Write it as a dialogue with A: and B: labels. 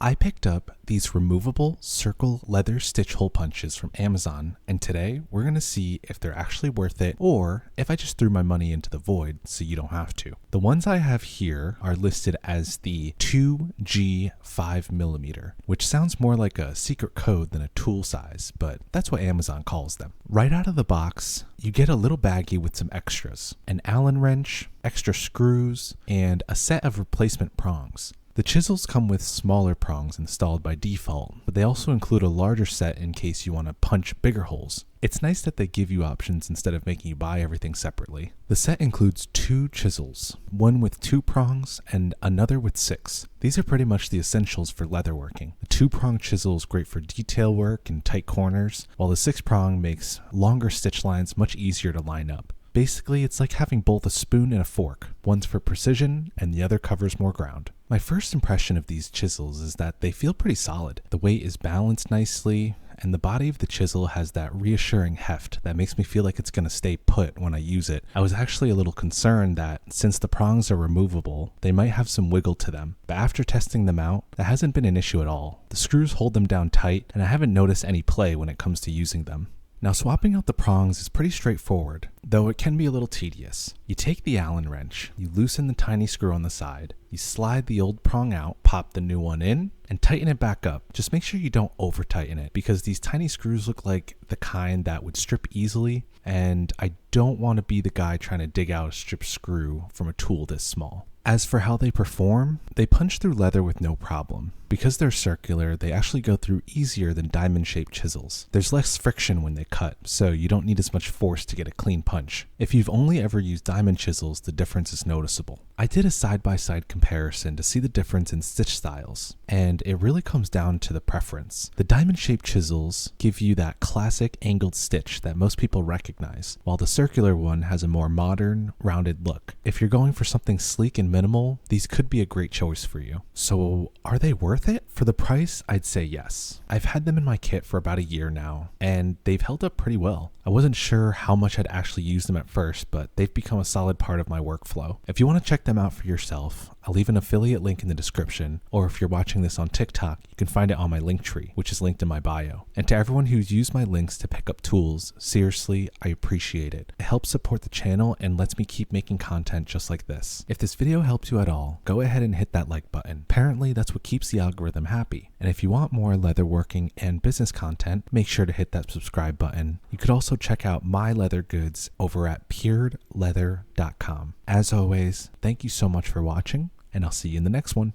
A: I picked up these removable circle leather stitch hole punches from Amazon, and today we're going to see if they're actually worth it or if I just threw my money into the void so you don't have to. The ones I have here are listed as the 2G 5mm, which sounds more like a secret code than a tool size, but that's what Amazon calls them. Right out of the box, you get a little baggie with some extras, an Allen wrench, extra screws, and a set of replacement prongs. The chisels come with smaller prongs installed by default, but they also include a larger set in case you want to punch bigger holes. It's nice that they give you options instead of making you buy everything separately. The set includes 2 chisels, one with 2 prongs and another with 6. These are pretty much the essentials for leatherworking. The 2-prong chisel is great for detail work and tight corners, while the 6-prong makes longer stitch lines much easier to line up. Basically, it's like having both a spoon and a fork. One's for precision and the other covers more ground. My first impression of these chisels is that they feel pretty solid. The weight is balanced nicely, and the body of the chisel has that reassuring heft that makes me feel like it's going to stay put when I use it. I was actually a little concerned that since the prongs are removable, they might have some wiggle to them, but after testing them out, that hasn't been an issue at all. The screws hold them down tight, and I haven't noticed any play when it comes to using them. Now, swapping out the prongs is pretty straightforward, though it can be a little tedious. You take the Allen wrench, you loosen the tiny screw on the side, you slide the old prong out, pop the new one in, and tighten it back up. Just make sure you don't over tighten it because these tiny screws look like the kind that would strip easily, and I don't want to be the guy trying to dig out a stripped screw from a tool this small. As for how they perform, they punch through leather with no problem. Because they're circular, they actually go through easier than diamond-shaped chisels. There's less friction when they cut, so you don't need as much force to get a clean punch. If you've only ever used diamond chisels, the difference is noticeable. I did a side-by-side comparison to see the difference in stitch styles, and it really comes down to the preference. The diamond-shaped chisels give you that classic angled stitch that most people recognize, while the circular one has a more modern, rounded look. If you're going for something sleek and minimal, these could be a great choice for you. So, are they worth it? For the price, I'd say yes. I've had them in my kit for about a year now, and they've held up pretty well. I wasn't sure how much I'd actually use them at first, but they've become a solid part of my workflow. If you want to check them out for yourself, I'll leave an affiliate link in the description, or if you're watching this on TikTok, you can find it on my link tree, which is linked in my bio. And to everyone who's used my links to pick up tools, seriously, I appreciate it. It helps support the channel and lets me keep making content just like this. If this video helped you at all, go ahead and hit that like button. Apparently, that's what keeps the algorithm happy. And if you want more leatherworking and business content, make sure to hit that subscribe button. You could also check out my leather goods over at puredleather.com. As always, thank you so much for watching, and I'll see you in the next one.